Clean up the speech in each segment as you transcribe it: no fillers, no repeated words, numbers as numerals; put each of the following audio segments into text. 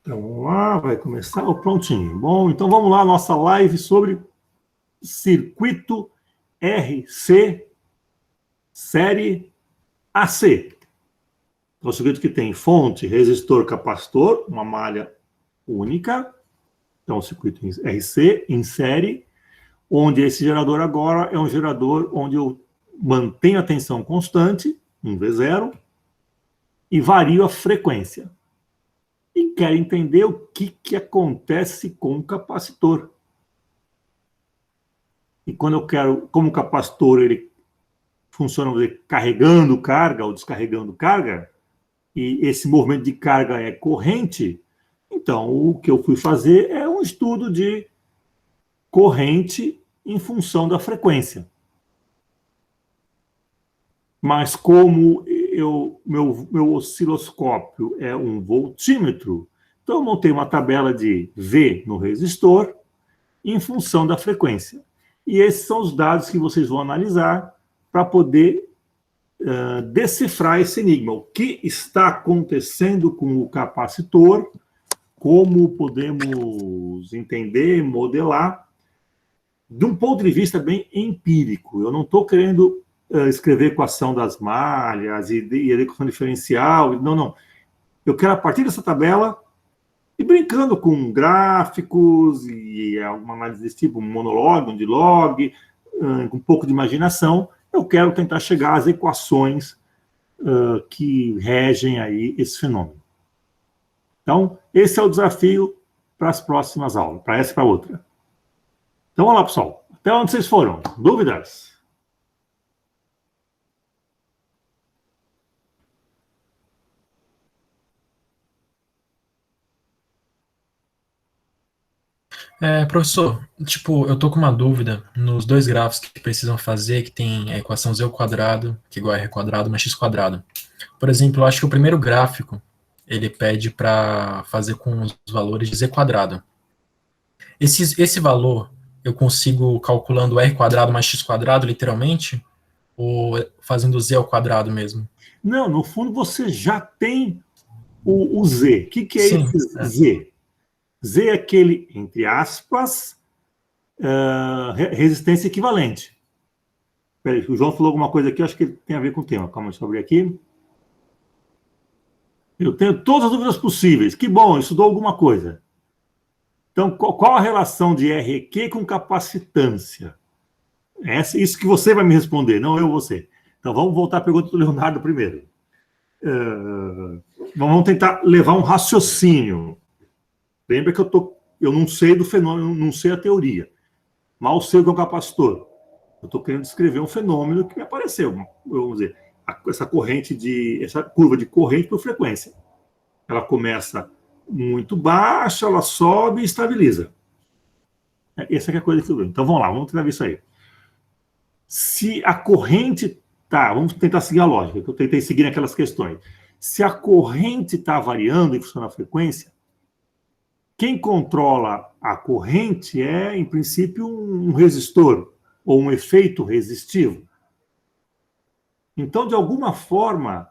Então, vamos lá, vai começar o prontinho. Bom, então vamos lá, nossa live sobre circuito RC série AC. É o circuito que tem fonte, resistor, capacitor, uma malha única. Então, o circuito RC em série, onde esse gerador agora é um gerador onde eu mantenho a tensão constante, em V0, e vario a frequência. E quero entender o que acontece com o capacitor. E quando eu quero, como o capacitor ele funciona, vamos dizer, carregando carga ou descarregando carga, e esse movimento de carga é corrente, então o que eu fui fazer é um estudo de corrente em função da frequência. Mas como meu osciloscópio é um voltímetro, então eu montei uma tabela de V no resistor em função da frequência. E esses são os dados que vocês vão analisar para poder decifrar esse enigma. O que está acontecendo com o capacitor, como podemos entender, modelar, de um ponto de vista bem empírico. Eu não estou querendo escrever equação das malhas e a equação diferencial, não. Eu quero, a partir dessa tabela, e brincando com gráficos e alguma análise desse tipo, um monolog, um dilog, com um pouco de imaginação, eu quero tentar chegar às equações que regem aí esse fenômeno. Então, esse é o desafio para as próximas aulas, para essa e para outra. Então, vamos lá, pessoal. Até onde vocês foram? Dúvidas? Professor, tipo, eu tô com uma dúvida nos dois gráficos que precisam fazer, que tem a equação z ao quadrado, que é igual a r quadrado mais x quadrado. Por exemplo, eu acho que o primeiro gráfico, ele pede para fazer com os valores de z quadrado. Esse valor, eu consigo calculando r quadrado mais x quadrado, literalmente, ou fazendo z ao quadrado mesmo? Não, no fundo você já tem o Z. O que é Sim, esse Z? Z é aquele, entre aspas, resistência equivalente. Peraí, o João falou alguma coisa aqui, acho que tem a ver com o tema. Calma, deixa eu abrir aqui. Eu tenho todas as dúvidas possíveis. Que bom, estudou alguma coisa. Então, qual a relação de RQ com capacitância? Isso que você vai me responder, não eu você. Então, vamos voltar à pergunta do Leonardo primeiro. Vamos tentar levar um raciocínio. Lembra que eu não sei do fenômeno, não sei a teoria. Mal sei o que é um capacitor. Eu estou querendo descrever um fenômeno que me apareceu. Vamos dizer, essa curva de corrente por frequência. Ela começa muito baixa, ela sobe e estabiliza. Essa é a coisa que eu vejo. Então vamos lá, vamos tentar ver isso aí. Se a corrente vamos tentar seguir a lógica, que eu tentei seguir naquelas questões. Se a corrente está variando em função da frequência, quem controla a corrente é, em princípio, um resistor ou um efeito resistivo. Então, de alguma forma,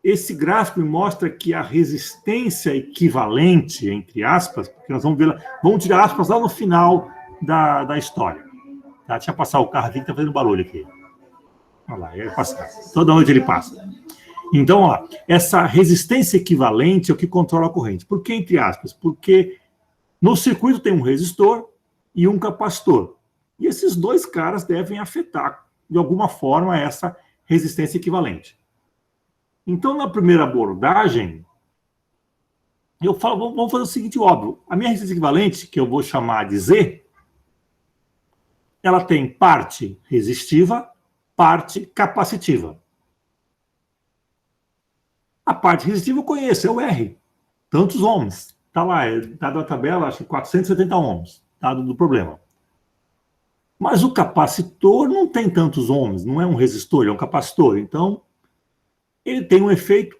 esse gráfico mostra que a resistência equivalente, entre aspas, porque nós vamos ver, vamos tirar aspas lá no final da história. Tá? Deixa eu passar o carro aqui que está fazendo barulho aqui. Olha lá, ele passa. Toda noite ele passa. Então, ó, essa resistência equivalente é o que controla a corrente. Por que, entre aspas? Porque no circuito tem um resistor e um capacitor. E esses dois caras devem afetar, de alguma forma, essa resistência equivalente. Então, na primeira abordagem, eu falo, vamos fazer o seguinte, óbvio. A minha resistência equivalente, que eu vou chamar de Z, ela tem parte resistiva, parte capacitiva. A parte resistiva eu conheço, é o R. Tantos ohms. Está lá, dado a tabela, acho que 470 ohms, dado do problema. Mas o capacitor não tem tantos ohms, não é um resistor, ele é um capacitor. Então, ele tem um efeito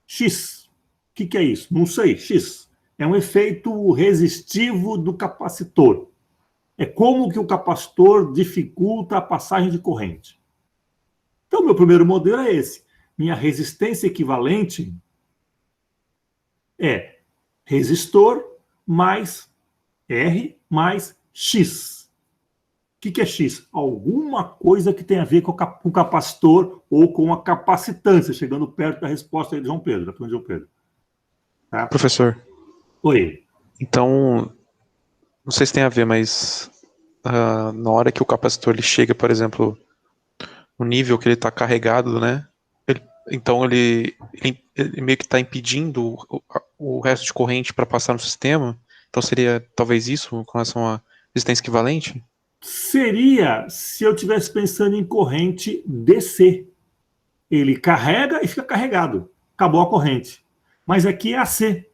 X. O que é isso? Não sei, X. É um efeito resistivo do capacitor. É como que o capacitor dificulta a passagem de corrente. Então, meu primeiro modelo é esse. Minha resistência equivalente é resistor mais R mais X. O que é X? Alguma coisa que tem a ver com o capacitor ou com a capacitância, chegando perto da resposta aí de João Pedro, da pergunta de João Pedro. Tá? Professor. Oi. Então, não sei se tem a ver, mas na hora que o capacitor ele chega, por exemplo, no nível que ele está carregado, né? Então ele meio que está impedindo o resto de corrente para passar no sistema. Então seria talvez isso com relação à resistência equivalente? Seria se eu estivesse pensando em corrente DC. Ele carrega e fica carregado. Acabou a corrente. Mas aqui é AC.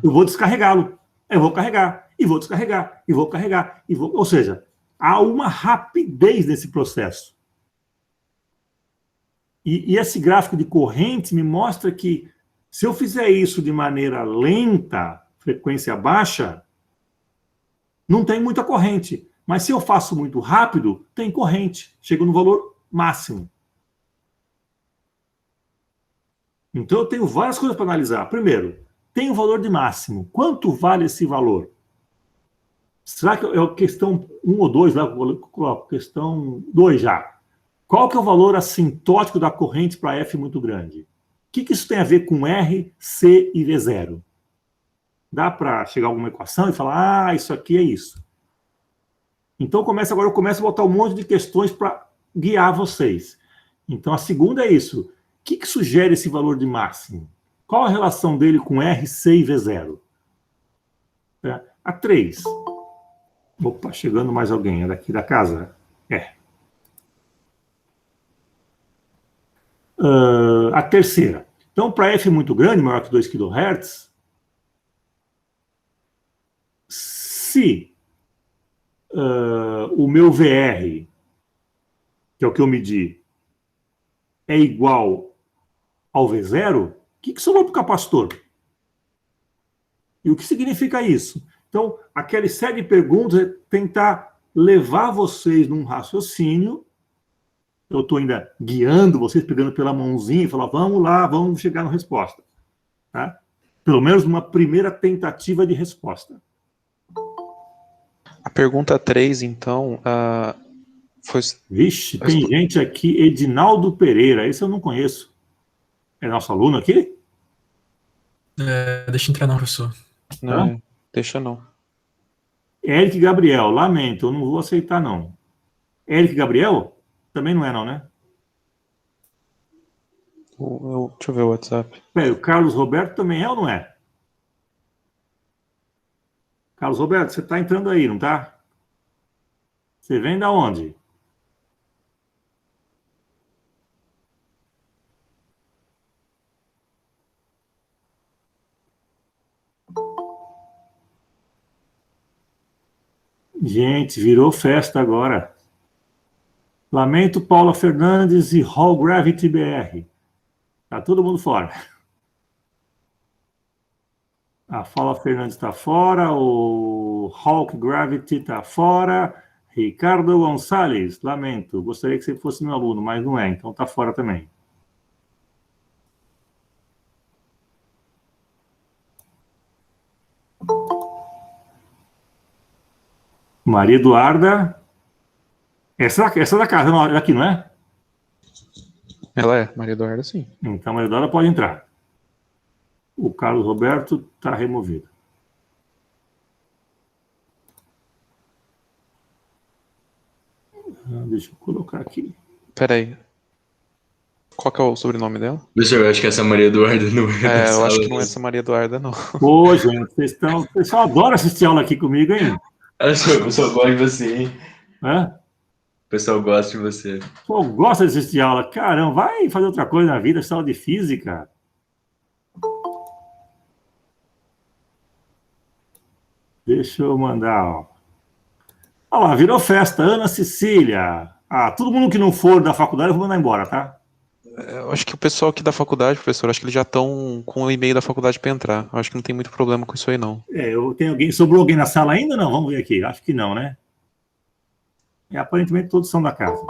Eu vou descarregá-lo. Eu vou carregar, e vou descarregar, e vou carregar, e vou... Ou seja, há uma rapidez nesse processo. E esse gráfico de corrente me mostra que se eu fizer isso de maneira lenta, frequência baixa, não tem muita corrente. Mas se eu faço muito rápido, tem corrente. Chega no valor máximo. Então eu tenho várias coisas para analisar. Primeiro, tem o valor de máximo. Quanto vale esse valor? Será que é a questão 1 ou 2? Lá, questão 2 já. Qual que é o valor assintótico da corrente para F muito grande? O que isso tem a ver com R, C e V0? Dá para chegar a alguma equação e falar, isso aqui é isso. Então agora eu começo a botar um monte de questões para guiar vocês. Então a segunda é isso. O que sugere esse valor de máximo? Qual a relação dele com R, C e V0? A 3. Opa, chegando mais alguém. É daqui da casa? A terceira. Então, para F muito grande, maior que 2 kHz, se o meu VR, que é o que eu medi, é igual ao V0, o que sobrou para o capacitor? E o que significa isso? Então, aquela série de perguntas é tentar levar vocês num raciocínio. Eu estou ainda guiando vocês, pegando pela mãozinha e falando, vamos lá, vamos chegar na resposta. Tá? Pelo menos numa primeira tentativa de resposta. A pergunta 3, então, foi... Vixe, tem gente aqui, Edinaldo Pereira, esse eu não conheço. É nosso aluno aqui? Deixa eu entrar não, professor. Não, deixa não. Eric Gabriel, lamento, eu não vou aceitar não. Eric Gabriel? Também não é não, né? Deixa eu ver o WhatsApp. Peraí, o Carlos Roberto também é ou não é? Carlos Roberto, você está entrando aí, não tá? Você vem da onde? Gente, virou festa agora. Lamento, Paula Fernandes e Hall Gravity BR. Tá todo mundo fora. A Paula Fernandes está fora, o Hawk Gravity está fora, Ricardo Gonçalves, lamento, gostaria que você fosse meu aluno, mas não é, então está fora também. Maria Eduarda, essa é da casa, não, daqui, não é? Ela é, Maria Eduarda, sim. Então, Maria Eduarda pode entrar. O Carlos Roberto está removido. Deixa eu colocar aqui. Peraí. Qual que é o sobrenome dela? Professor, eu acho que essa Maria Eduarda não é. Eu acho que não é essa Maria Eduarda, não. Pô, gente, o pessoal adora assistir aula aqui comigo, hein? O pessoal gosta de você, hein? Hã? O pessoal gosta de você. Pô, gosta de assistir aula. Caramba, vai fazer outra coisa na vida, aula de física. Deixa eu mandar, ó. Olha lá, virou festa. Ana Cecília. Todo mundo que não for da faculdade eu vou mandar embora, tá? Eu acho que o pessoal aqui da faculdade, professor, acho que eles já estão com o e-mail da faculdade para entrar. Eu acho que não tem muito problema com isso aí, não. Sobrou alguém na sala ainda ou não? Vamos ver aqui. Acho que não, né? Aparentemente todos são da casa.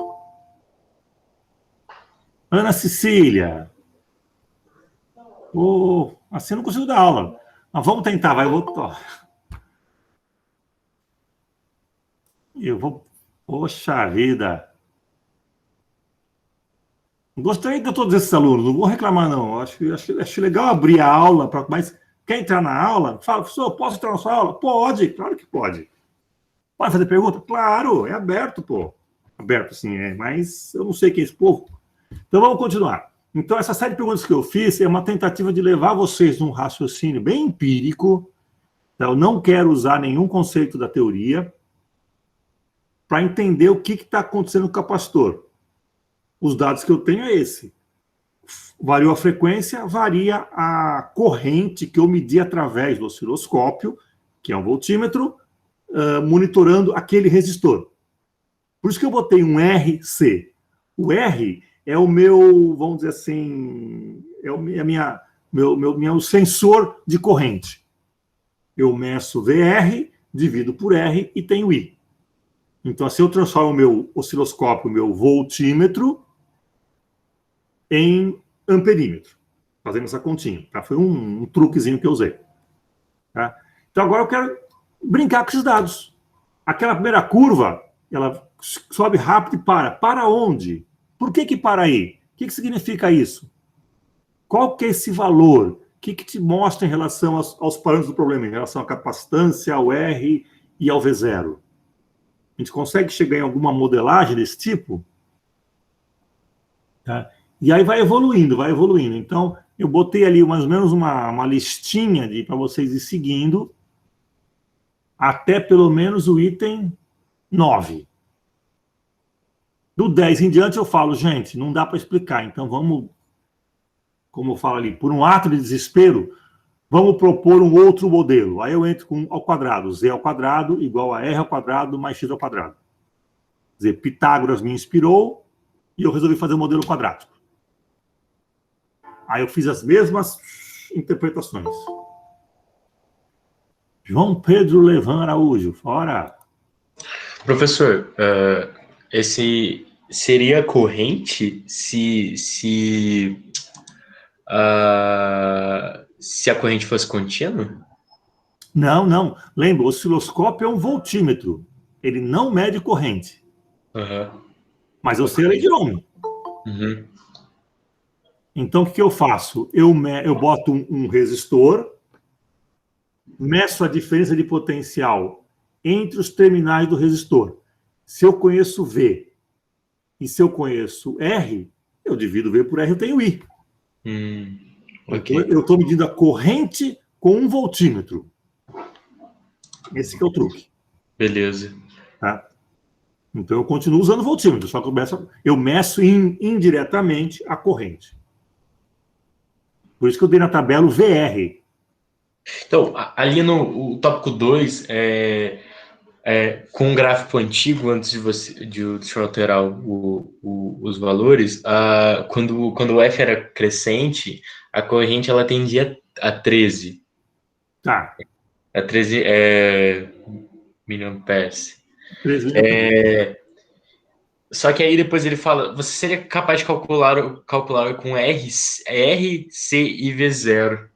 Ana Cecília. Assim eu não consigo dar aula. Mas vamos tentar, vai. Eu vou. Poxa vida. Gostei de todos esses alunos, não vou reclamar, não. Acho legal abrir a aula, mas quer entrar na aula? Fala, professor, posso entrar na sua aula? Pode, claro que pode. Pode fazer pergunta? Claro, é aberto, pô. Aberto, sim, mas eu não sei quem é esse povo. Então vamos continuar. Então, essa série de perguntas que eu fiz é uma tentativa de levar vocês num raciocínio bem empírico. Então, eu não quero usar nenhum conceito da teoria para entender o que está acontecendo com o capacitor. Os dados que eu tenho é esse. Variou a frequência, varia a corrente que eu medi através do osciloscópio, que é um voltímetro, monitorando aquele resistor. Por isso que eu botei um RC. O R é o meu, vamos dizer assim, é meu sensor de corrente. Eu meço VR, divido por R e tenho I. Então, assim, eu transformo o meu osciloscópio, o meu voltímetro, em amperímetro, fazendo essa continha. Tá? Foi um truquezinho que eu usei. Tá? Então, agora eu quero brincar com esses dados. Aquela primeira curva, ela sobe rápido e para. Para onde? Por que para aí? O que significa isso? Qual que é esse valor? O que te mostra em relação aos parâmetros do problema, em relação à capacitância, ao R e ao V0? A gente consegue chegar em alguma modelagem desse tipo? Tá? E aí vai evoluindo, vai evoluindo. Então, eu botei ali mais ou menos uma listinha para vocês ir seguindo até pelo menos o item 9. Do 10 em diante eu falo, gente, não dá para explicar, então vamos, como eu falo ali, por um ato de desespero, vamos propor um outro modelo. Aí eu entro com ao quadrado, Z ao quadrado igual a R ao quadrado mais X ao quadrado. Quer dizer, Pitágoras me inspirou e eu resolvi fazer um modelo quadrático. Aí eu fiz as mesmas interpretações. João Pedro Levan Araújo, fora. Professor, esse seria corrente se a corrente fosse contínua? Não. Lembra, o osciloscópio é um voltímetro. Ele não mede corrente. Uhum. Mas eu sei a lei de Ohm. Uhum. Então, o que eu faço? Eu boto um resistor, meço a diferença de potencial entre os terminais do resistor. Se eu conheço V e se eu conheço R, eu divido V por R, eu tenho I. Okay. Eu estou medindo a corrente com um voltímetro. Esse que é o truque. Beleza. Tá? Então, eu continuo usando voltímetro, só que eu meço indiretamente a corrente. Por isso que eu dei na tabela o VR. Então, ali no tópico 2, com um gráfico antigo, antes de você alterar os valores, quando o F era crescente, a corrente ela tendia a 13. Tá. A 13 miliamperes. 13 miliamperes. Só que aí depois ele fala, você seria capaz de calcular com R, C e V0.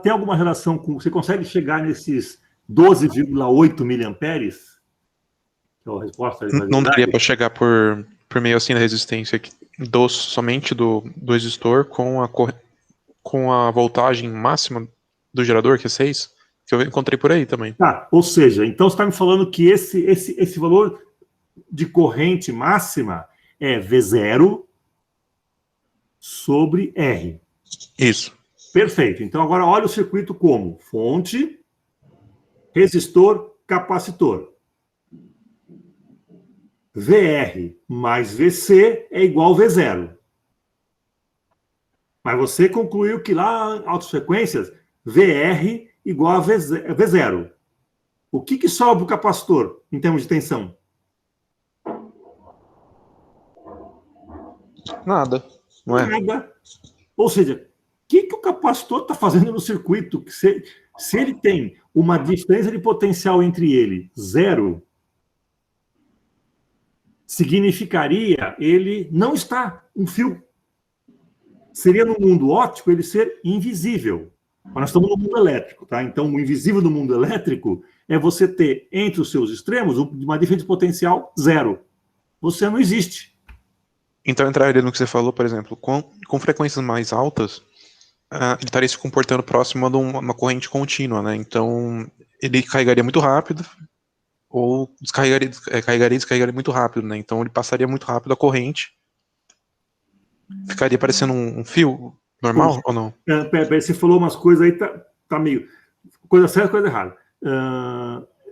Tem alguma relação com... Você consegue chegar nesses 12,8 miliamperes? Que é a resposta. Não daria para chegar por meio assim da resistência somente do resistor com a voltagem máxima do gerador, que é 6, que eu encontrei por aí também. Tá, ou seja, então você está me falando que esse valor de corrente máxima é V0 sobre R. Isso. Perfeito. Então, agora olha o circuito como fonte, resistor, capacitor. VR mais VC é igual a V0. Mas você concluiu que lá, em altas frequências, VR igual a V0. O que sobra o capacitor em termos de tensão? Nada. Não é? Nada. Ou seja, o que o capacitor está fazendo no circuito? Se ele tem uma diferença de potencial entre ele, 0, significaria ele não estar um fio. Seria no mundo óptico ele ser invisível. Mas nós estamos no mundo elétrico, tá? Então, o invisível do mundo elétrico é você ter, entre os seus extremos, uma diferença de potencial zero. Você não existe. Então, entraria no que você falou, por exemplo, com frequências mais altas, ele estaria se comportando próximo de uma corrente contínua, né? Então, ele carregaria muito rápido, ou carregaria e descarregaria muito rápido, né? Então, ele passaria muito rápido a corrente, ficaria parecendo um fio normal. Poxa, ou não? Você falou umas coisas aí, tá meio... Coisa certa, coisa errada.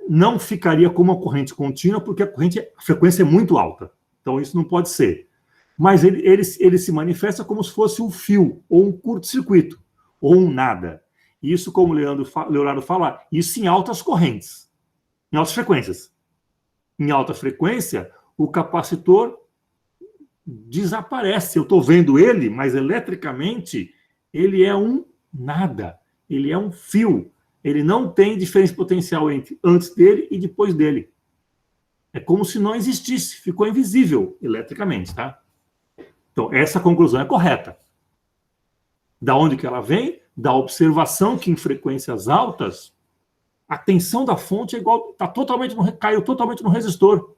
Não ficaria como uma corrente contínua, porque a frequência é muito alta. Então, isso não pode ser. Mas ele se manifesta como se fosse um fio, ou um curto-circuito, ou um nada. Isso, como o Leonardo fala, isso em altas correntes, em altas frequências. Em alta frequência, o capacitor desaparece. Eu estou vendo ele, mas eletricamente ele é um nada. Ele é um fio. Ele não tem diferença potencial entre antes dele e depois dele. É como se não existisse, ficou invisível eletricamente, tá? Então, essa conclusão é correta. Da onde que ela vem? Da observação que em frequências altas, a tensão da fonte é igual, caiu totalmente no resistor.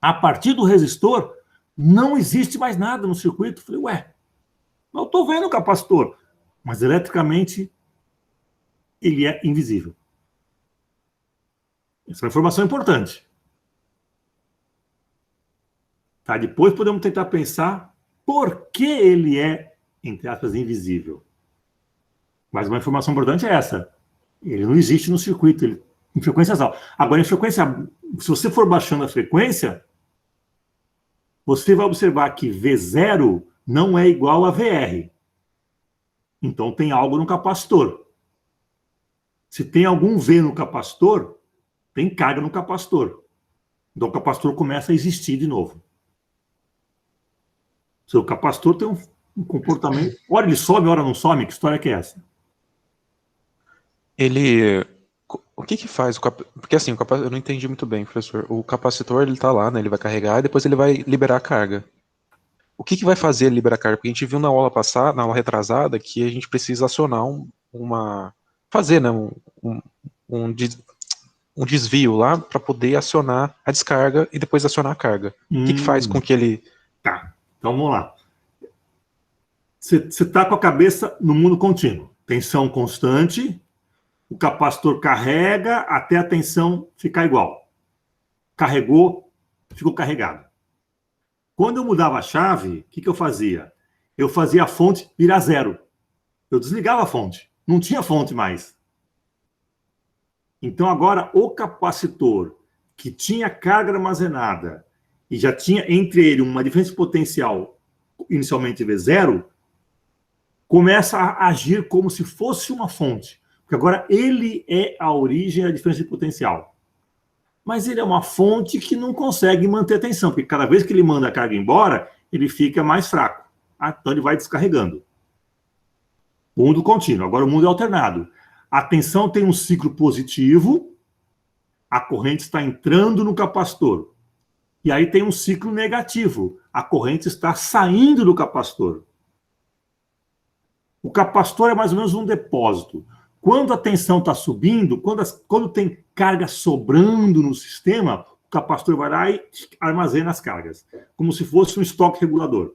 A partir do resistor, não existe mais nada no circuito. Eu falei, ué, mas eu estou vendo o capacitor. Mas eletricamente, ele é invisível. Essa é uma informação importante. Tá? Depois podemos tentar pensar por que ele é, entre aspas, invisível. Mas uma informação importante é essa. Ele não existe no circuito, em frequências altas. Agora, em frequência, se você for baixando a frequência, você vai observar que V0 não é igual a VR. Então, tem algo no capacitor. Se tem algum V no capacitor, tem carga no capacitor. Então, o capacitor começa a existir de novo. Seu capacitor tem um comportamento... Hora ele sobe, hora não sobe. Que história que é essa? O que faz? Porque assim, eu não entendi muito bem, professor. O capacitor, ele tá lá, né? Ele vai carregar e depois ele vai liberar a carga. O que vai fazer ele liberar a carga? Porque a gente viu na aula passada, na aula retrasada, que a gente precisa acionar fazer, né? Um desvio lá para poder acionar a descarga e depois acionar a carga. O que faz com que ele... Tá. Então, vamos lá. Você está com a cabeça no mundo contínuo. Tensão constante, o capacitor carrega até a tensão ficar igual. Carregou, ficou carregado. Quando eu mudava a chave, o que eu fazia? Eu fazia a fonte virar zero. Eu desligava a fonte. Não tinha fonte mais. Então, agora, o capacitor que tinha carga armazenada e já tinha entre ele uma diferença potencial, inicialmente V0, começa a agir como se fosse uma fonte. Porque agora ele é a origem da diferença de potencial. Mas ele é uma fonte que não consegue manter a tensão, porque cada vez que ele manda a carga embora, ele fica mais fraco. Então ele vai descarregando. O mundo contínuo. Agora o mundo é alternado. A tensão tem um ciclo positivo, a corrente está entrando no capacitor. E aí tem um ciclo negativo. A corrente está saindo do capacitor. O capacitor é mais ou menos um depósito. Quando a tensão está subindo, quando tem carga sobrando no sistema, o capacitor vai lá e armazena as cargas. Como se fosse um estoque regulador.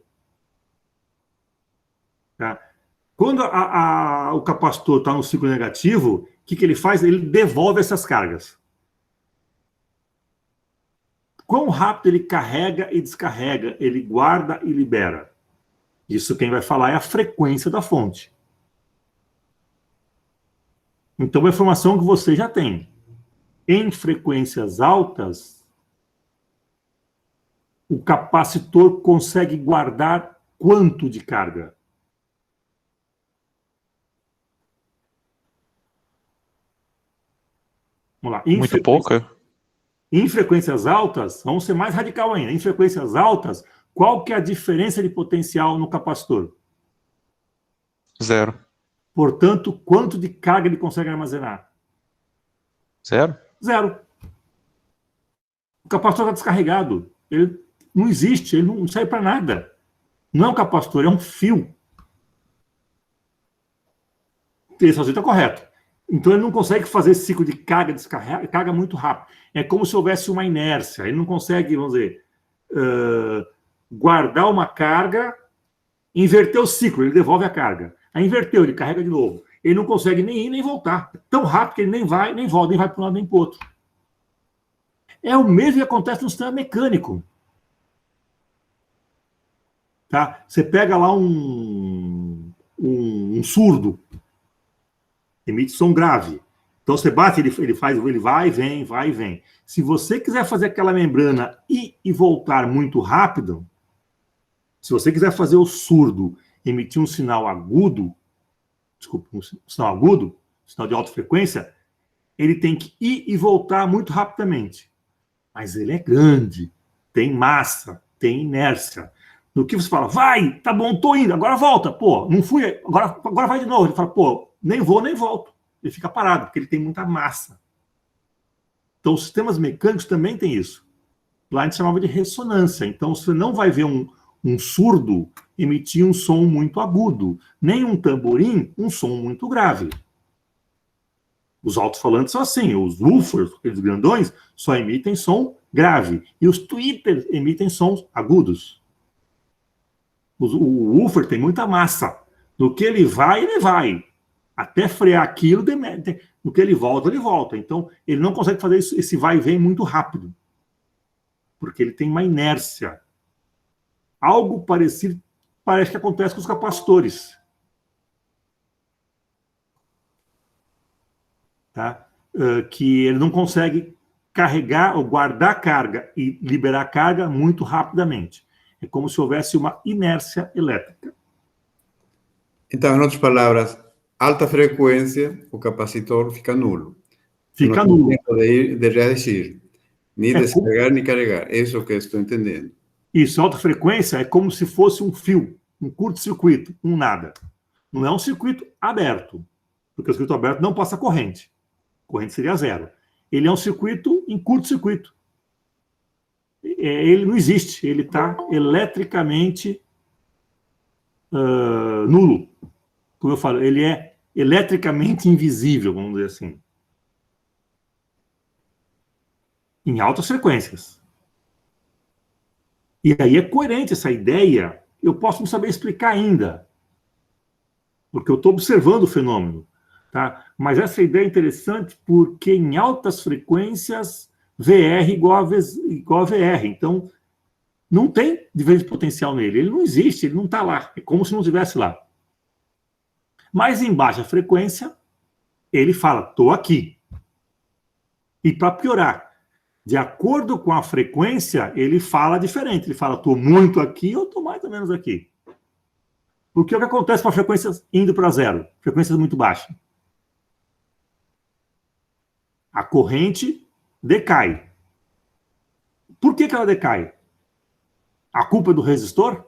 Tá? Quando o capacitor está no ciclo negativo, o que ele faz? Ele devolve essas cargas. Quão rápido ele carrega e descarrega, ele guarda e libera. Isso quem vai falar é a frequência da fonte. Então, a informação que você já tem. Em frequências altas, o capacitor consegue guardar quanto de carga? Vamos lá. Muito pouca? Em frequências altas, vamos ser mais radical ainda. Em frequências altas, qual que é a diferença de potencial no capacitor? Zero. Portanto, quanto de carga ele consegue armazenar? Zero? Zero. O capacitor está descarregado. Ele não existe, ele não serve para nada. Não é um capacitor, é um fio. Esse raciocínio está correto. Então, ele não consegue fazer esse ciclo de carga e descarga muito rápido. É como se houvesse uma inércia. Ele não consegue, vamos dizer, guardar uma carga, inverter o ciclo, ele devolve a carga. Aí inverteu, ele carrega de novo. Ele não consegue nem ir nem voltar. É tão rápido que ele nem vai, nem volta, nem vai para um lado nem para o outro. É o mesmo que acontece no sistema mecânico. Tá? Você pega lá um surdo, emite som grave. Então você bate, ele vai e vem, vai e vem. Se você quiser fazer aquela membrana ir e voltar muito rápido, se você quiser fazer o surdo emitir um sinal agudo, sinal de alta frequência, ele tem que ir e voltar muito rapidamente. Mas ele é grande, tem massa, tem inércia. No que você fala, vai, tá bom, tô indo, agora volta, pô, não fui, agora vai de novo. Ele fala, pô, nem vou, nem volto. Ele fica parado, porque ele tem muita massa. Então, os sistemas mecânicos também têm isso. Lá a gente chamava de ressonância. Então, você não vai ver um surdo emitir um som muito agudo, nem um tamborim, um som muito grave. Os alto-falantes são assim, os woofers, aqueles grandões, só emitem som grave. E os tweeters emitem sons agudos. O woofer tem muita massa. No que ele vai. Até frear aquilo, no que ele volta. Então, ele não consegue fazer esse vai e vem muito rápido. Porque ele tem uma inércia. Algo parecido parece que acontece com os capacitores. Tá? Que ele não consegue carregar ou guardar carga e liberar carga muito rapidamente. É como se houvesse uma inércia elétrica. Então, em outras palavras, alta frequência, o capacitor fica nulo. Fica nulo. Não tem tempo de reagir, nem descarregar, nem carregar. É isso que eu estou entendendo. Isso, alta frequência é como se fosse um fio, um curto-circuito, um nada. Não é um circuito aberto, porque o circuito aberto não passa corrente. Corrente seria zero. Ele é um circuito em curto-circuito. Ele não existe, ele está eletricamente nulo. Como eu falo, ele é eletricamente invisível, vamos dizer assim. Em altas frequências. E aí é coerente essa ideia, eu posso não saber explicar ainda, porque eu estou observando o fenômeno. Tá? Mas essa ideia é interessante porque em altas frequências, VR igual a VR. Então, não tem diferença de potencial nele. Ele não existe, ele não está lá. É como se não estivesse lá. Mas em baixa frequência, ele fala, estou aqui. E para piorar, de acordo com a frequência, ele fala diferente. Ele fala, estou muito aqui ou estou mais ou menos aqui. Porque o que acontece com a frequência indo para zero? Frequências muito baixas. A corrente decai. Por que ela decai? A culpa é do resistor?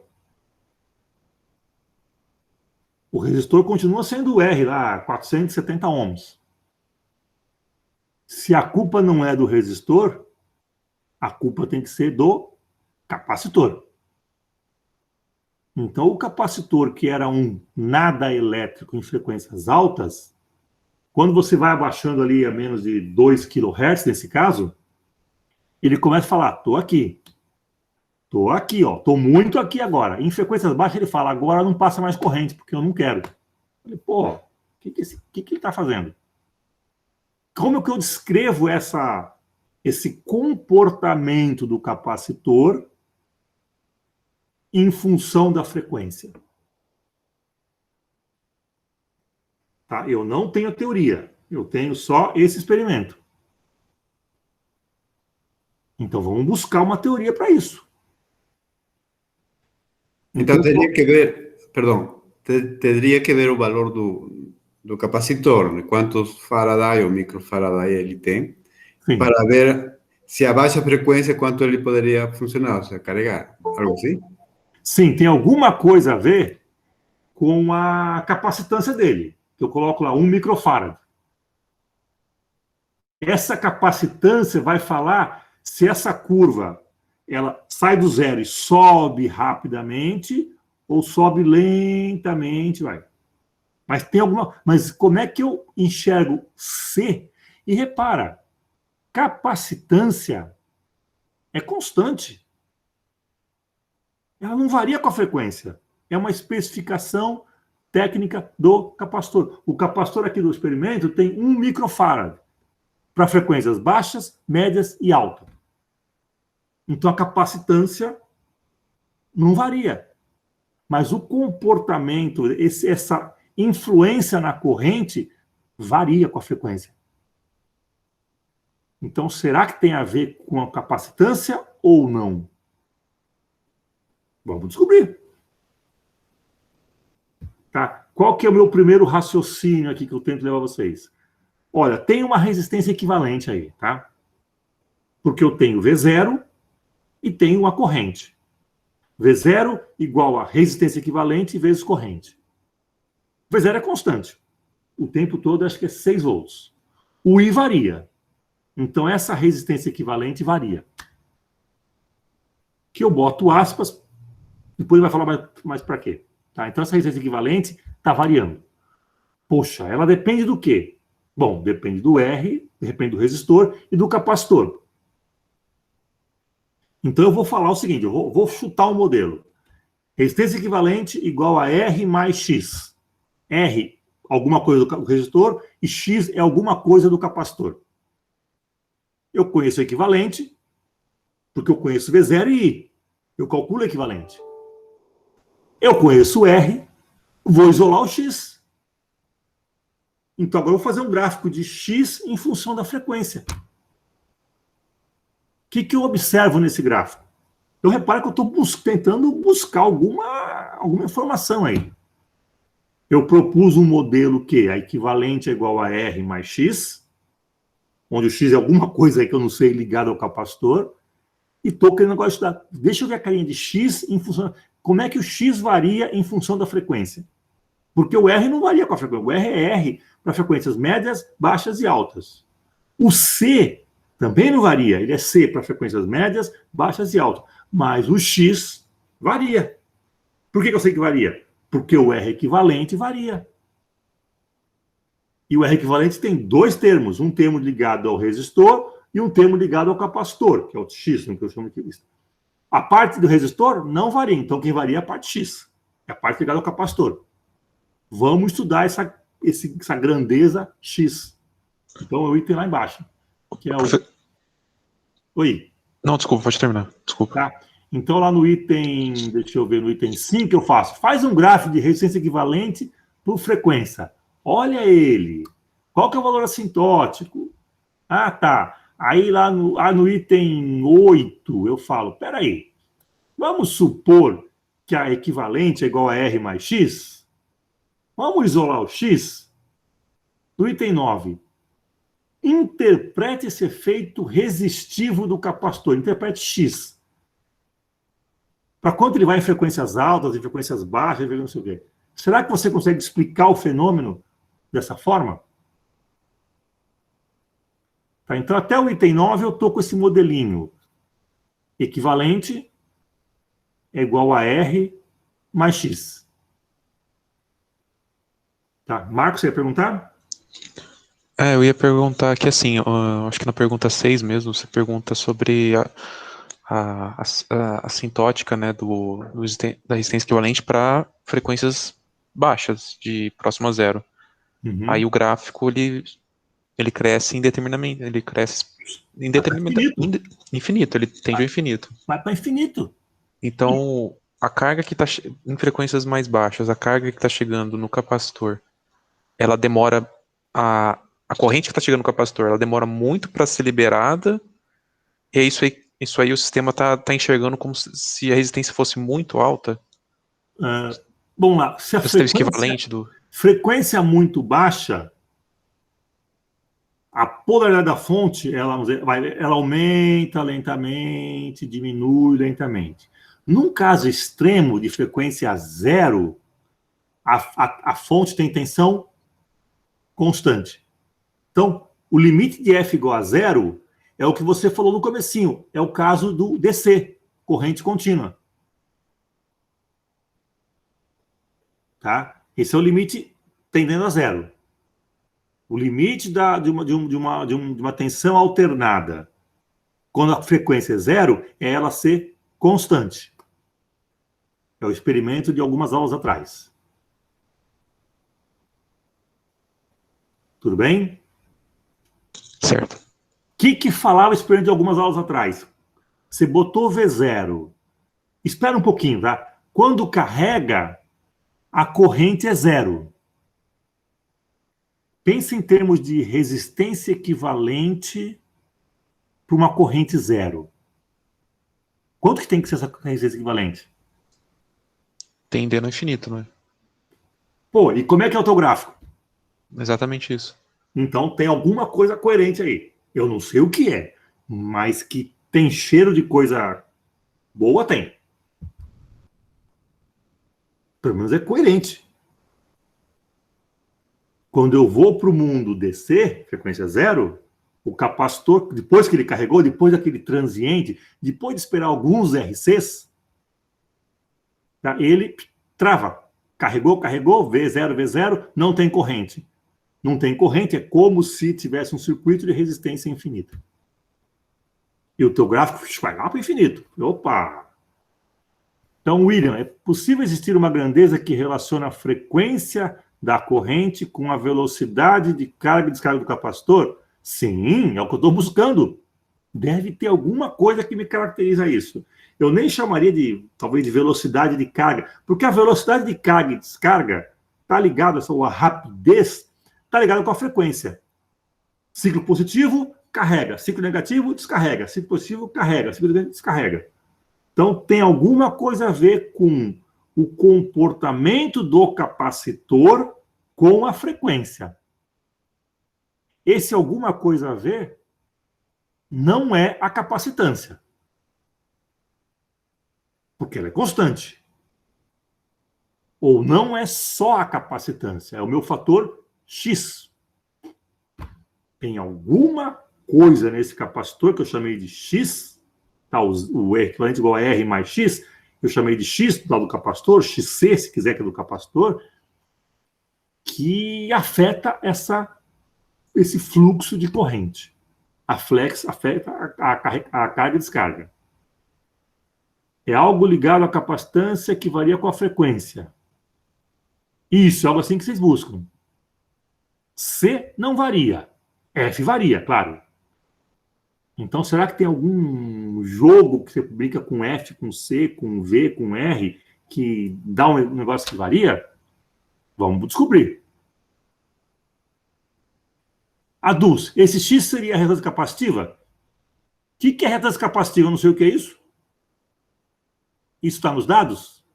O resistor continua sendo o R lá, 470 ohms. Se a culpa não é do resistor, a culpa tem que ser do capacitor. Então, o capacitor, que era um nada elétrico em frequências altas, quando você vai abaixando ali a menos de 2 kHz, nesse caso, ele começa a falar, estou aqui, ó, estou muito aqui agora. Em frequências baixas ele fala, agora não passa mais corrente, porque eu não quero. Eu falei, pô, o que ele está fazendo? Como é que eu descrevo esse comportamento do capacitor em função da frequência? Tá? Eu não tenho teoria, eu tenho só esse experimento. Então vamos buscar uma teoria para isso. Então teria que ver, teria que ver o valor do capacitor, né? Quantos Faraday ou microfaraday ele tem, Sim. Para ver se a baixa frequência, quanto ele poderia funcionar, ou seja, carregar, algo assim? Sim, tem alguma coisa a ver com a capacitância dele. Eu coloco lá 1 microfarad. Essa capacitância vai falar se essa curva ela sai do zero e sobe rapidamente ou sobe lentamente, vai Mas tem alguma. Mas como é que eu enxergo C? E repara, capacitância é constante. Ela não varia com a frequência. É uma especificação técnica do capacitor. O capacitor aqui do experimento tem 1 microfarad para frequências baixas, médias e altas. Então a capacitância não varia. Mas o comportamento, essa influência na corrente varia com a frequência. Então, será que tem a ver com a capacitância ou não? Vamos descobrir. Tá? Qual que é o meu primeiro raciocínio aqui que eu tento levar a vocês? Olha, tem uma resistência equivalente aí, tá? Porque eu tenho V0 e tenho uma corrente. V0 igual a resistência equivalente vezes corrente. V0 é constante. O tempo todo acho que é 6 volts. O I varia. Então essa resistência equivalente varia. Que eu boto aspas, depois vai falar mais para quê. Tá? Então essa resistência equivalente está variando. Poxa, ela depende do quê? Bom, depende do R, depende do resistor e do capacitor. Então eu vou falar o seguinte, eu vou chutar um modelo. Resistência equivalente igual a R mais X. R, alguma coisa do resistor, e X é alguma coisa do capacitor. Eu conheço o equivalente, porque eu conheço V0 e I. Eu calculo o equivalente. Eu conheço o R, vou isolar o X. Então agora eu vou fazer um gráfico de X em função da frequência. O que eu observo nesse gráfico? Eu reparo que eu estou tentando buscar alguma informação aí. Eu propus um modelo que a equivalente é igual a R mais X, onde o X é alguma coisa aí que eu não sei ligado ao capacitor, e estou querendo agora estudar. Deixa eu ver a carinha de X em função... Como é que o X varia em função da frequência? Porque o R não varia com a frequência. O R é R para frequências médias, baixas e altas. O C também não varia. Ele é C para frequências médias, baixas e altas. Mas o X varia. Por que eu sei que varia? Porque o R equivalente varia. E o R equivalente tem 2 termos. Um termo ligado ao resistor e um termo ligado ao capacitor, que é o X, que eu chamo aqui. A parte do resistor não varia. Então, quem varia é a parte X. É a parte ligada ao capacitor. Vamos estudar essa grandeza X. Então, é o item lá embaixo. Que é o... Oi. Não, desculpa, pode terminar. Desculpa. Tá? Então, lá no item, deixa eu ver, no item 5 eu faço. Faz um gráfico de resistência equivalente por frequência. Olha ele. Qual que é o valor assintótico? Ah, tá. Aí lá no item 8 eu falo, peraí, vamos supor que a equivalente é igual a R mais X? Vamos isolar o X? No item 9, interprete esse efeito resistivo do capacitor. Interprete X. Para quanto ele vai em frequências altas, em frequências baixas, não sei o quê. Será que você consegue explicar o fenômeno dessa forma? Tá, então, até o item 9, eu estou com esse modelinho. Equivalente é igual a R mais X. Tá. Marcos, você ia perguntar? Eu ia perguntar que assim, acho que na pergunta 6 mesmo, você pergunta sobre a assintótica, né, da resistência equivalente para frequências baixas, de próximo a zero. Uhum. Aí o gráfico, ele cresce indeterminadamente, ele cresce infinito, ele tende ao infinito. Vai para infinito. Então, a carga que está em frequências mais baixas, a carga que está chegando no capacitor, ela demora, a corrente que está chegando no capacitor, ela demora muito para ser liberada, e é isso aí o sistema está enxergando como se a resistência fosse muito alta. Bom lá, se a frequência muito baixa, a polaridade da fonte, ela aumenta lentamente, diminui lentamente. Num caso extremo de frequência zero, a fonte tem tensão constante. Então, o limite de F igual a zero é o que você falou no comecinho, é o caso do DC, corrente contínua. Tá? Esse é o limite tendendo a zero. O limite de uma tensão alternada, quando a frequência é zero, é ela ser constante. É o experimento de algumas aulas atrás. Tudo bem? Certo. O que falava o experimento de algumas aulas atrás? Você botou V0. Espera um pouquinho, tá? Quando carrega, a corrente é zero. Pense em termos de resistência equivalente para uma corrente zero. Quanto que tem que ser essa resistência equivalente? Tendendo ao infinito, não é? Pô, e como é que é o teu gráfico? Exatamente isso. Então tem alguma coisa coerente aí. Eu não sei o que é, mas que tem cheiro de coisa boa, tem. Pelo menos é coerente. Quando eu vou para o mundo DC, frequência zero, o capacitor, depois que ele carregou, depois daquele transiente, depois de esperar alguns RCs, tá, ele trava. Carregou, V0, não tem corrente. Não tem corrente, é como se tivesse um circuito de resistência infinita. E o teu gráfico vai lá para o infinito. Opa! Então, William, é possível existir uma grandeza que relaciona a frequência da corrente com a velocidade de carga e descarga do capacitor? Sim, é o que eu estou buscando. Deve ter alguma coisa que me caracteriza isso. Eu nem chamaria talvez, de velocidade de carga, porque a velocidade de carga e descarga está ligada, ou a rapidez, está ligada com a frequência. Ciclo positivo, carrega. Ciclo negativo, descarrega. Ciclo positivo, carrega. Ciclo negativo, descarrega. Então, tem alguma coisa a ver com o comportamento do capacitor com a frequência. Esse alguma coisa a ver não é a capacitância. Porque ela é constante. Ou não é só a capacitância, é o meu fator X. Tem alguma coisa nesse capacitor que eu chamei de X, tá, o equivalente igual a R mais X, eu chamei de X do lado do capacitor, XC, se quiser que é do capacitor, que afeta esse fluxo de corrente. A flex afeta a carga e descarga. É algo ligado à capacitância que varia com a frequência. Isso, é algo assim que vocês buscam. C não varia. F varia, claro. Então, será que tem algum jogo que você brinca com F, com C, com V, com R, que dá um negócio que varia? Vamos descobrir. Aduz, esse X seria a resistência capacitiva? O que é resistência capacitiva? Eu não sei o que é isso. Isso está nos dados?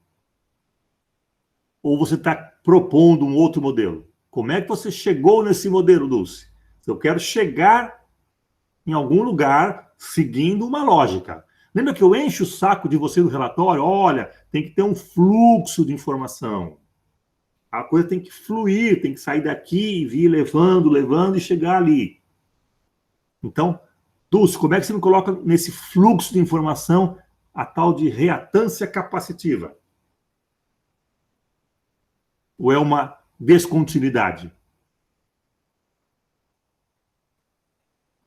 Ou você está propondo um outro modelo? Como é que você chegou nesse modelo, Dulce? Eu quero chegar em algum lugar seguindo uma lógica. Lembra que eu encho o saco de você no relatório? Olha, tem que ter um fluxo de informação. A coisa tem que fluir, tem que sair daqui e vir levando e chegar ali. Então, Dulce, como é que você me coloca nesse fluxo de informação a tal de reatância capacitiva? Ou é uma descontinuidade?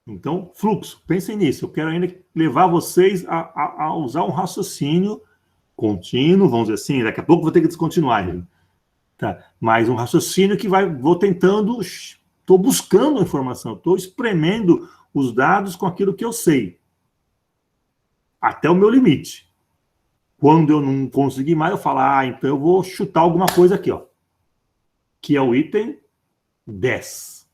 Então, fluxo, pensem nisso. Eu quero ainda levar vocês a usar um raciocínio contínuo, vamos dizer assim, daqui a pouco vou ter que descontinuar ele. Tá? Mas um raciocínio que vou tentando, estou buscando a informação, estou espremendo os dados com aquilo que eu sei. Até o meu limite. Quando eu não conseguir mais, eu falo, então eu vou chutar alguma coisa aqui, ó, que é o item 10.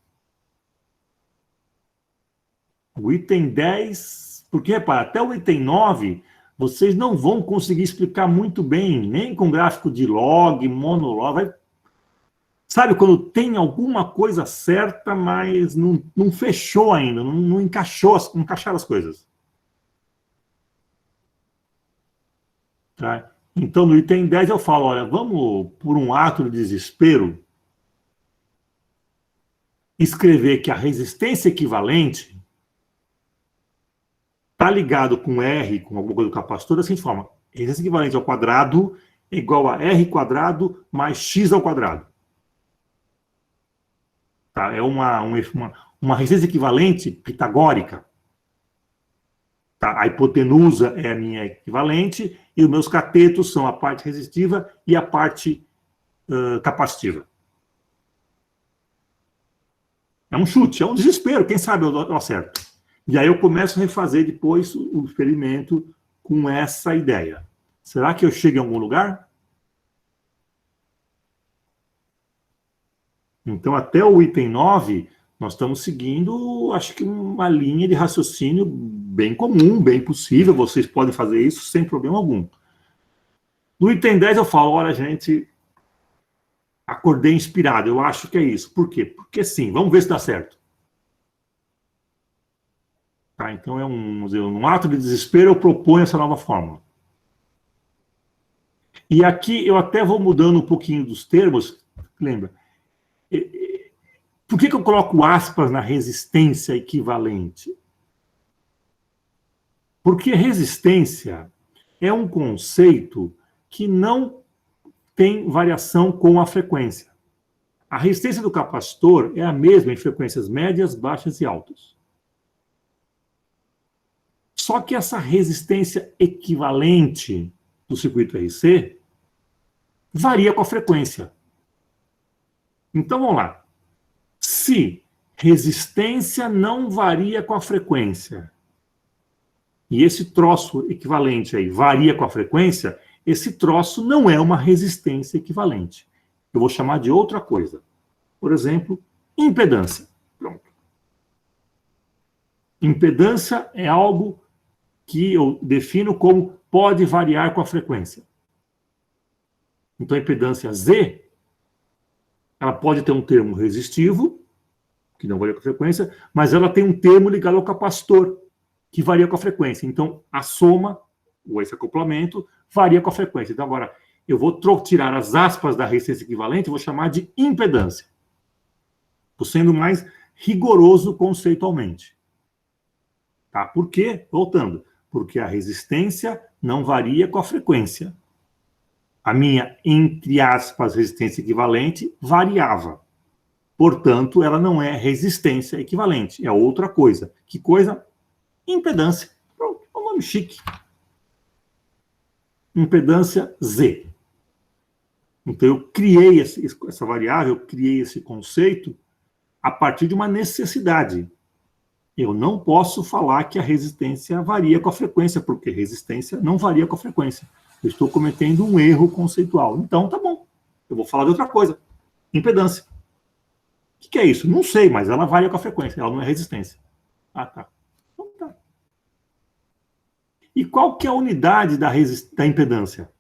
O item 10, porque, repara, até o item 9, vocês não vão conseguir explicar muito bem, nem com gráfico de log, monolog. Sabe, quando tem alguma coisa certa, mas não fechou ainda, não encaixaram as coisas. Tá? Então, no item 10 eu falo, olha, vamos, por um ato de desespero, escrever que a resistência equivalente está ligado com R, com alguma coisa do capacitor, da seguinte forma: resistência equivalente ao quadrado é igual a R² mais X ao quadrado. Tá? É uma resistência equivalente pitagórica. Tá? A hipotenusa é a minha equivalente e os meus catetos são a parte resistiva e a parte capacitiva. É um chute, é um desespero, quem sabe eu acerto. E aí eu começo a refazer depois o experimento com essa ideia. Será que eu chego em algum lugar? Então, até o item 9, nós estamos seguindo, acho que uma linha de raciocínio bem comum, bem possível. Vocês podem fazer isso sem problema algum. No item 10 eu falo, olha, gente, acordei inspirado, eu acho que é isso. Por quê? Porque sim, vamos ver se dá certo. Tá, então, um ato de desespero, eu proponho essa nova fórmula. E aqui eu até vou mudando um pouquinho dos termos, lembra? Por que eu coloco aspas na resistência equivalente? Porque resistência é um conceito que não tem variação com a frequência. A resistência do capacitor é a mesma em frequências médias, baixas e altas. Só que essa resistência equivalente do circuito RC varia com a frequência. Então, vamos lá. Se resistência não varia com a frequência, e esse troço equivalente aí varia com a frequência, esse troço não é uma resistência equivalente. Eu vou chamar de outra coisa. Por exemplo, impedância. Pronto. Impedância é algo que eu defino como pode variar com a frequência. Então, a impedância Z, ela pode ter um termo resistivo, que não varia com a frequência, mas ela tem um termo ligado ao capacitor, que varia com a frequência. Então, a soma, ou esse acoplamento, varia com a frequência. Então, agora, eu vou tirar as aspas da resistência equivalente e vou chamar de impedância. Estou sendo mais rigoroso conceitualmente. Tá? Por quê? Voltando. Porque a resistência não varia com a frequência. A minha, entre aspas, resistência equivalente variava. Portanto, ela não é resistência equivalente. É outra coisa. Que coisa? Impedância. Pronto, é um nome chique. Impedância Z. Então, eu criei essa variável, eu criei esse conceito a partir de uma necessidade. Eu não posso falar que a resistência varia com a frequência, porque resistência não varia com a frequência. Eu estou cometendo um erro conceitual. Então, tá bom. Eu vou falar de outra coisa. Impedância. O que é isso? Não sei, mas ela varia com a frequência. Ela não é resistência. Ah, tá. Então, tá. E qual que é a unidade da impedância?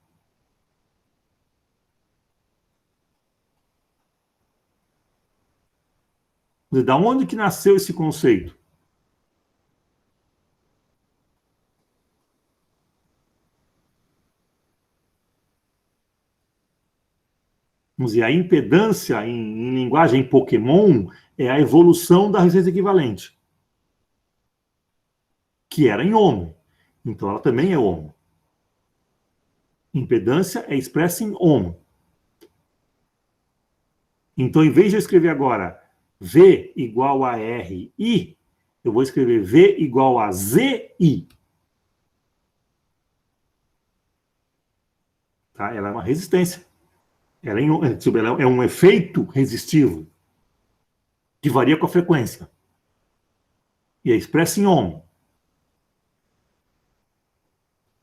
Da onde que nasceu esse conceito? Vamos dizer, a impedância, em linguagem Pokémon, é a evolução da resistência equivalente, que era em ohm. Então, ela também é ohm. Impedância é expressa em ohm. Então, em vez de eu escrever agora V igual a RI, eu vou escrever V igual a ZI. Tá? Ela é uma resistência. Ela é um efeito resistivo que varia com a frequência. E é expresso em ohm.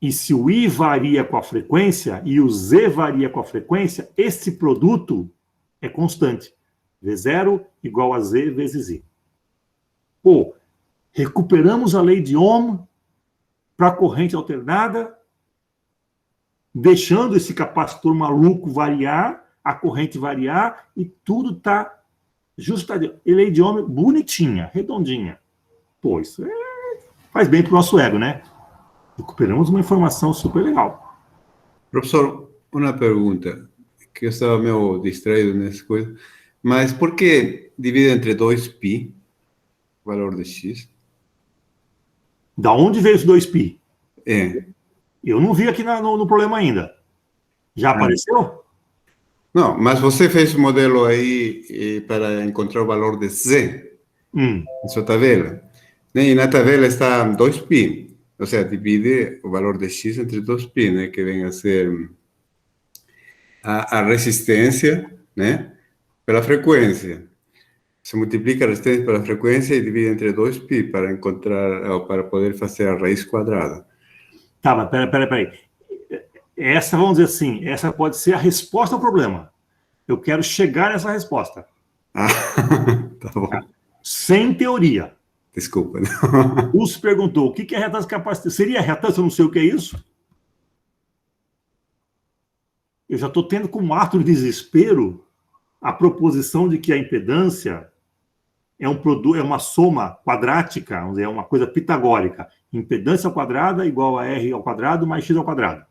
E se o I varia com a frequência e o Z varia com a frequência, esse produto é constante. V0 igual a Z vezes I. Pô, recuperamos a lei de Ohm para a corrente alternada, deixando esse capacitor maluco variar, a corrente variar, e tudo está justamente. Lei de Ohm bonitinha, redondinha. Pô, isso faz bem para o nosso ego, né? Recuperamos uma informação super legal. Professor, uma pergunta, que eu estava meio distraído nessa coisa, mas por que divide entre 2π, o valor de x? Da onde veio esse 2π? É. Eu não vi aqui no problema ainda. Já apareceu? Não, mas você fez o modelo aí para encontrar o valor de Z em sua tabela. Né? E na tabela está 2π, ou seja, divide o valor de X entre 2π, né? Que vem a ser a resistência, né? Pela frequência. Se multiplica a resistência pela frequência e divide entre 2π para encontrar, ou para poder fazer a raiz quadrada. Tá, mas peraí. Essa, vamos dizer assim, essa pode ser a resposta ao problema. Eu quero chegar nessa resposta. Ah, tá bom. Sem teoria. Desculpa. Us perguntou, o que é retância capacitiva? Seria retância, eu não sei o que é isso? Eu já estou tendo como ato de desespero a proposição de que a impedância é uma soma quadrática, vamos dizer, é uma coisa pitagórica. Impedância ao quadrado igual a R ao quadrado mais X ao quadrado.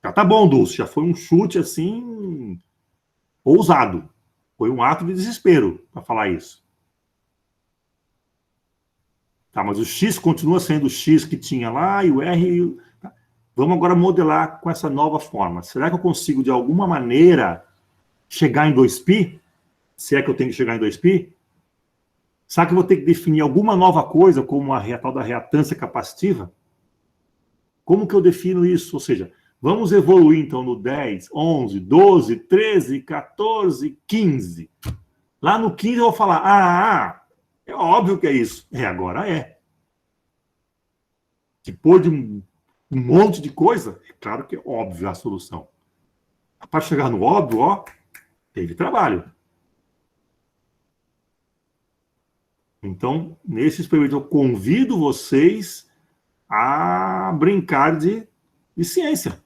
Já tá bom, Dulce, já foi um chute assim ousado. Foi um ato de desespero para falar isso. Tá, mas o X continua sendo o X que tinha lá e o R... Tá. Vamos agora modelar com essa nova forma. Será que eu consigo, de alguma maneira, chegar em 2π? Se é que eu tenho que chegar em 2π? Será que eu vou ter que definir alguma nova coisa, como a tal da reatância capacitiva? Como que eu defino isso? Ou seja, vamos evoluir, então, no 10, 11, 12, 13, 14, 15. Lá no 15 eu vou falar, é óbvio que é isso. Agora é. Depois de um monte de coisa, é claro que é óbvio a solução. Para chegar no óbvio, teve trabalho. Então, nesse experimento, eu convido vocês a brincar de ciência.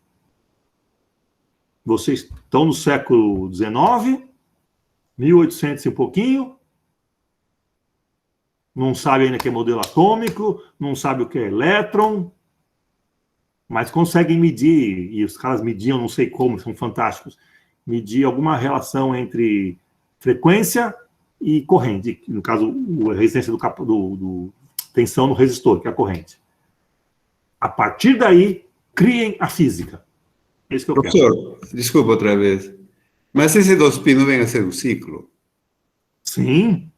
Vocês estão no século XIX, 1800 e um pouquinho, não sabem ainda o que é modelo atômico, não sabem o que é elétron, mas conseguem medir, e os caras mediam, não sei como, são fantásticos, medir alguma relação entre frequência e corrente, no caso, a resistência do tensão no resistor, que é a corrente. A partir daí, criem a física. É isso que eu Professor, quero. Desculpa outra vez, mas esse 2π não vem a ser um ciclo? Sim.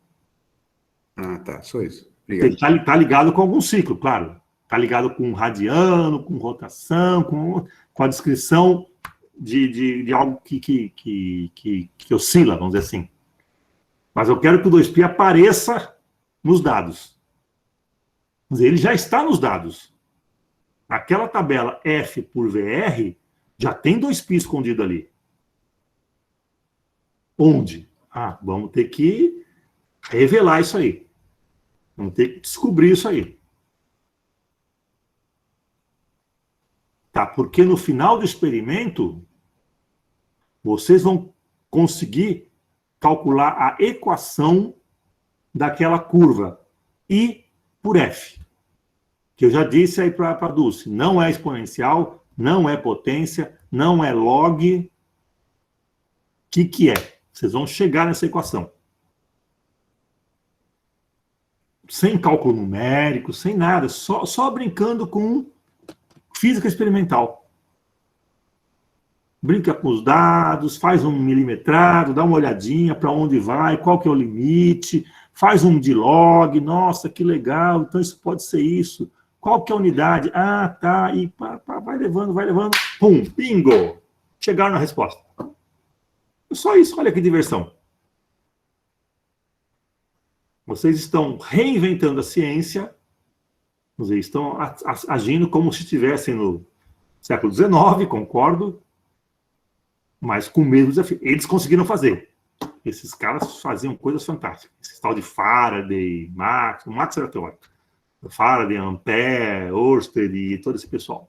Ah, tá, só isso. Obrigado. Está ligado com algum ciclo, claro. Está ligado com radiano, com rotação, com a descrição de algo que oscila, vamos dizer assim. Mas eu quero que o 2π apareça nos dados. Quer dizer, ele já está nos dados. Aquela tabela F por VR já tem 2π escondido ali. Onde? Vamos ter que revelar isso aí. Vamos ter que descobrir isso aí. Tá, porque no final do experimento, vocês vão conseguir calcular a equação daquela curva I por F. Que eu já disse aí para a Dulce, não é exponencial, não é potência, não é log. O que é? Vocês vão chegar nessa equação. Sem cálculo numérico, sem nada, só brincando com física experimental. Brinca com os dados, faz um milimetrado, dá uma olhadinha para onde vai, qual que é o limite, faz um de log, nossa, que legal, então isso pode ser isso. Qual que é a unidade? Tá, e vai levando, pum, bingo! Chegaram na resposta. Só isso, olha que diversão. Vocês estão reinventando a ciência, vocês estão agindo como se estivessem no século XIX, concordo, mas com o mesmo desafio. Eles conseguiram fazer. Esses caras faziam coisas fantásticas. Esse tal de Faraday, Max era teórico. Faraday, Ampère, Ørsted e todo esse pessoal.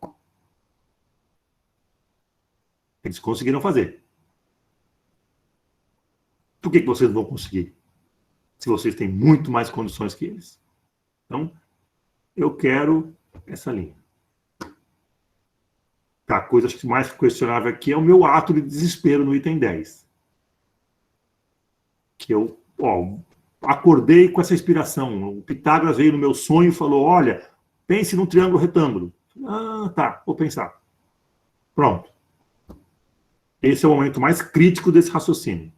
Eles conseguiram fazer. Por que vocês não vão conseguir? Se vocês têm muito mais condições que eles. Então, eu quero essa linha. A coisa mais questionável aqui é o meu ato de desespero no item 10. Que eu acordei com essa inspiração. O Pitágoras veio no meu sonho e falou, olha, pense num triângulo retângulo. Tá, vou pensar. Pronto. Esse é o momento mais crítico desse raciocínio.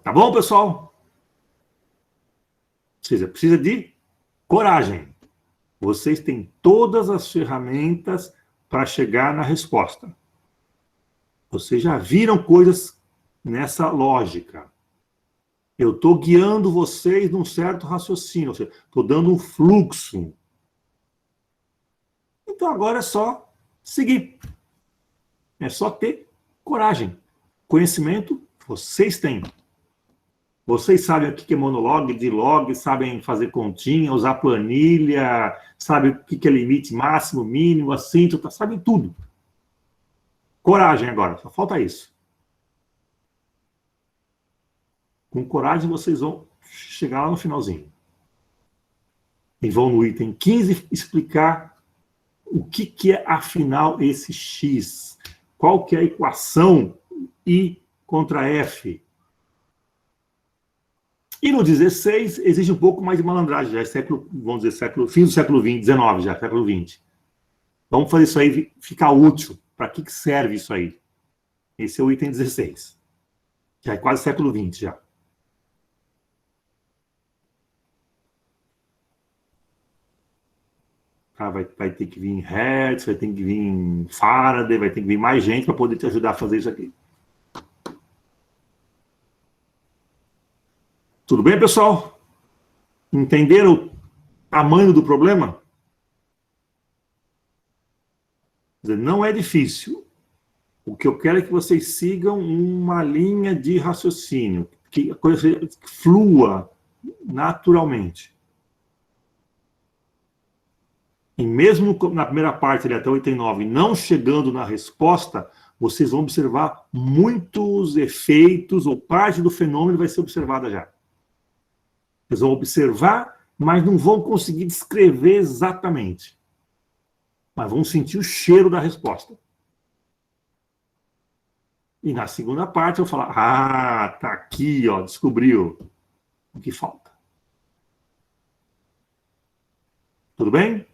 Tá bom, pessoal? Precisa de coragem. Vocês têm todas as ferramentas para chegar na resposta. Vocês já viram coisas nessa lógica. Eu estou guiando vocês num certo raciocínio, ou seja, estou dando um fluxo. Então agora é só seguir. É só ter coragem. Conhecimento, vocês têm. Vocês sabem o que é monolog, dilog, sabem fazer continha, usar planilha, sabem o que é limite máximo, mínimo, assíntota, sabem tudo. Coragem agora, só falta isso. Com coragem vocês vão chegar lá no finalzinho. E vão no item 15 explicar o que é, afinal, esse X. Qual que é a equação I contra F. E no 16 exige um pouco mais de malandragem, já é século, vamos dizer, fim do século XX, XIX já, século XX. Vamos fazer isso aí ficar útil. Para que serve isso aí? Esse é o item 16. Já é quase século XX já. Ah, vai ter que vir Hertz, vai ter que vir Faraday, vai ter que vir mais gente para poder te ajudar a fazer isso aqui. Tudo bem, pessoal? Entenderam o tamanho do problema? Quer dizer, não é difícil. O que eu quero é que vocês sigam uma linha de raciocínio, que a coisa flua naturalmente. E mesmo na primeira parte, até o item 9, não chegando na resposta, vocês vão observar muitos efeitos, ou parte do fenômeno vai ser observada já. Vocês vão observar, mas não vão conseguir descrever exatamente. Mas vão sentir o cheiro da resposta. E na segunda parte eu vou falar, ah, tá aqui, ó, descobriu o que falta. Tudo bem?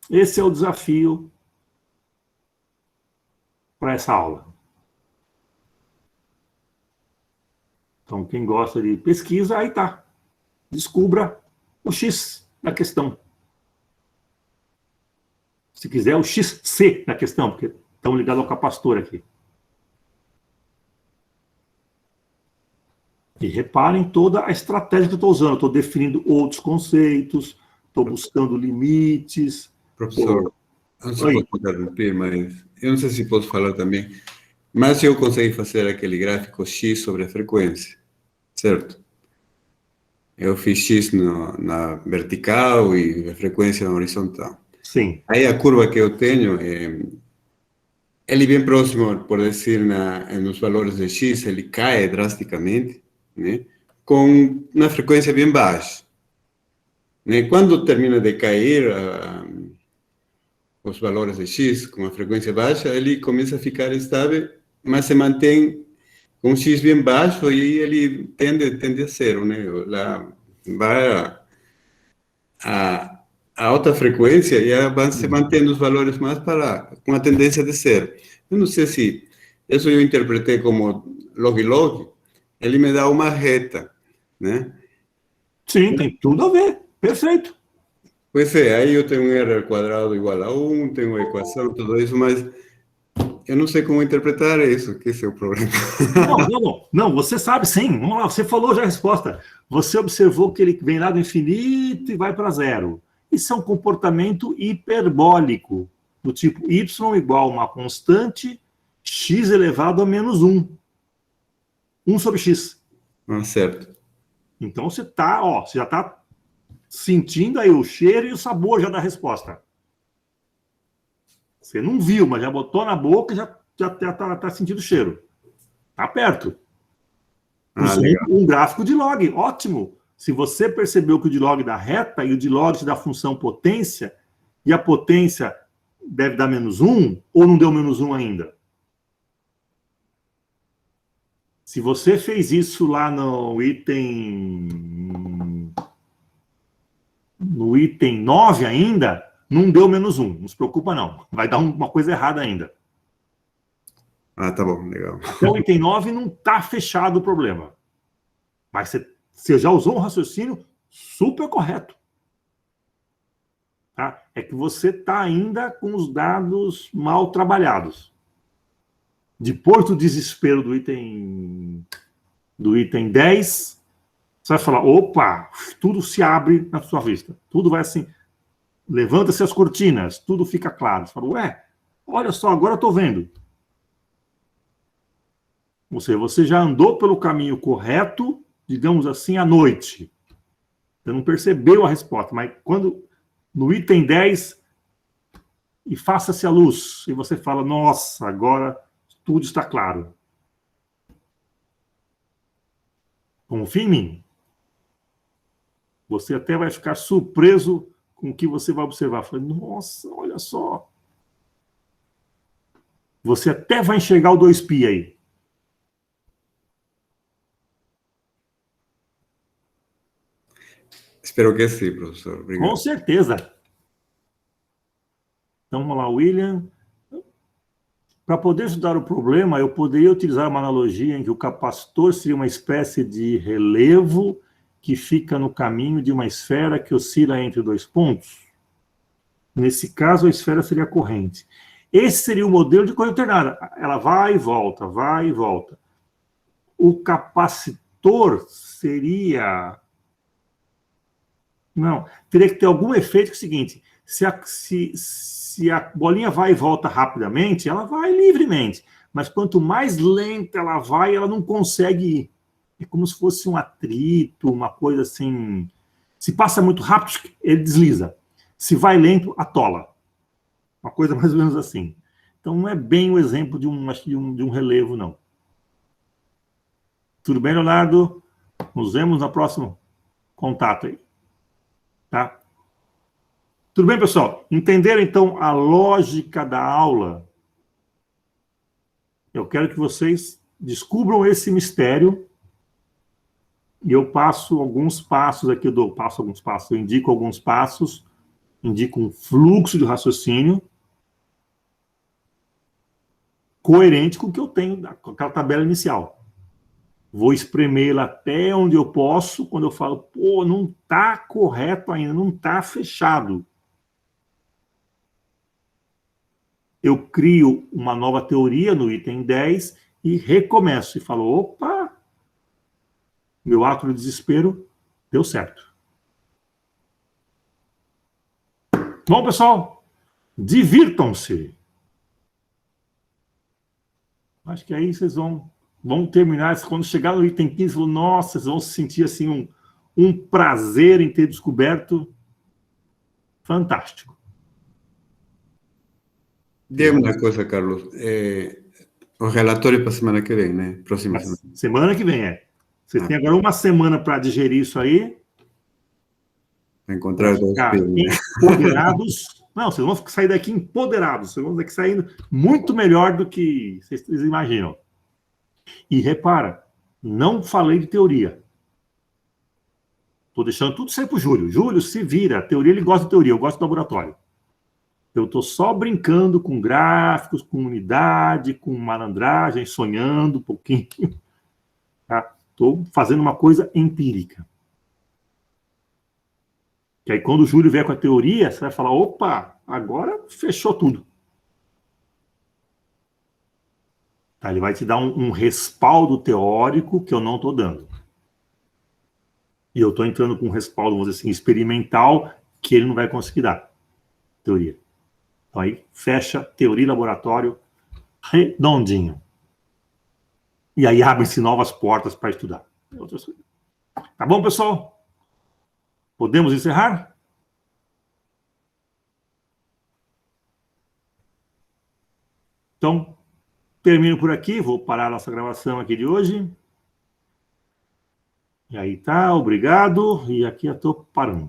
Esse é o desafio para essa aula. Então, quem gosta de pesquisa, aí tá. Descubra o X da questão. Se quiser, o XC da questão, porque estamos ligados ao capacitor aqui. E reparem toda a estratégia que eu estou usando. Eu estou definindo outros conceitos, estou buscando limites. Professor, não sei se pode interromper, mas eu não sei se posso falar também. Mas eu consegui fazer aquele gráfico X sobre a frequência, certo? Eu fiz X na vertical e a frequência na horizontal. Sim. Aí a curva que eu tenho, ele bem próximo, por dizer, nos valores de X, ele cai drasticamente, né? Com uma frequência bem baixa. Né? Quando termina de cair os valores de X com a frequência baixa, ele começa a ficar estável, mas se mantém com um X bem baixo e ele tende a zero, né? Lá vai a alta frequência e vai se mantendo os valores mais com a tendência de zero. Eu não sei se isso eu interpretei como log-log, ele me dá uma reta, né? Sim, tem tudo a ver. Perfeito. Pois é, aí eu tenho um R quadrado igual a 1, tenho uma equação, tudo isso, mas eu não sei como interpretar isso, que esse é o problema. Não, você sabe sim. Vamos lá, você falou já a resposta. Você observou que ele vem lá do infinito e vai para zero. Isso é um comportamento hiperbólico, do tipo y igual a uma constante x elevado a menos 1. 1 sobre x. Certo. Então você já está sentindo aí o cheiro e o sabor já da resposta. Você não viu, mas já botou na boca e já tá sentindo o cheiro. Tá perto. Um gráfico de log, ótimo. Se você percebeu que o de log dá reta e o de log te dá função potência, e a potência deve dar menos 1, ou não deu menos 1 ainda? Se você fez isso lá no item 9 ainda, não deu -1, não se preocupa não. Vai dar uma coisa errada ainda. Ah, tá bom, legal. Então, o item 9 não está fechado o problema. Mas você já usou um raciocínio super correto. Tá? É que você está ainda com os dados mal trabalhados. Depois do desespero do item 10, você vai falar, opa, tudo se abre na sua vista. Tudo vai assim, levanta-se as cortinas, tudo fica claro. Você fala, ué, olha só, agora eu estou vendo. Ou seja, você já andou pelo caminho correto, digamos assim, à noite. Você não percebeu a resposta, mas quando no item 10, e faça-se a luz, e você fala, nossa, agora tudo está claro. Confie em mim. Você até vai ficar surpreso com o que você vai observar. Fala, nossa, olha só. Você até vai enxergar o 2π aí. Espero que sim, professor. Obrigado. Com certeza. Então, vamos lá, William. Para poder estudar o problema, eu poderia utilizar uma analogia em que o capacitor seria uma espécie de relevo que fica no caminho de uma esfera que oscila entre 2 pontos. Nesse caso, a esfera seria a corrente. Esse seria o modelo de corrente alternada. Ela vai e volta, vai e volta. O capacitor seria... Não, teria que ter algum efeito que é o seguinte, se a bolinha vai e volta rapidamente, ela vai livremente. Mas quanto mais lenta ela vai, ela não consegue ir. É como se fosse um atrito, uma coisa assim... Se passa muito rápido, ele desliza. Se vai lento, atola. Uma coisa mais ou menos assim. Então, não é bem o exemplo de um relevo, não. Tudo bem, Leonardo? Nos vemos no próximo contato aí. Tá? Tudo bem, pessoal? Entenderam, então, a lógica da aula? Eu quero que vocês descubram esse mistério e eu passo alguns passos aqui, eu indico alguns passos, indico um fluxo de raciocínio coerente com o que eu tenho, com aquela tabela inicial. Vou espremê-la até onde eu posso, quando eu falo, pô, não está correto ainda, não está fechado. Eu crio uma nova teoria no item 10 e recomeço. E falo, opa, meu ato de desespero deu certo. Bom, pessoal, divirtam-se. Acho que aí vocês vão terminar. Quando chegar no item 15, falam, nossa, vocês vão sentir assim, um prazer em ter descoberto. Fantástico. Diga uma coisa, Carlos. O relatório para a semana que vem, né? Próxima semana. Semana que vem, é. Vocês têm agora uma semana para digerir isso aí. Encontrar dois empoderados. Não, vocês vão sair daqui empoderados. Vocês vão daqui saindo muito melhor do que vocês imaginam. E repara, não falei de teoria. Estou deixando tudo sempre para o Júlio. Júlio, se vira. A teoria, ele gosta de teoria, eu gosto do laboratório. Eu estou só brincando com gráficos, com unidade, com malandragem, sonhando um pouquinho. Estou fazendo uma coisa empírica. Que aí, quando o Júlio vier com a teoria, você vai falar, opa, agora fechou tudo. Tá, ele vai te dar um respaldo teórico que eu não estou dando. E eu estou entrando com um respaldo, vamos dizer assim, experimental, que ele não vai conseguir dar. Teoria. Então aí, fecha teoria e laboratório redondinho. E aí abrem-se novas portas para estudar. Tá bom, pessoal? Podemos encerrar? Então, termino por aqui. Vou parar a nossa gravação aqui de hoje. E aí tá, obrigado. E aqui eu estou parando.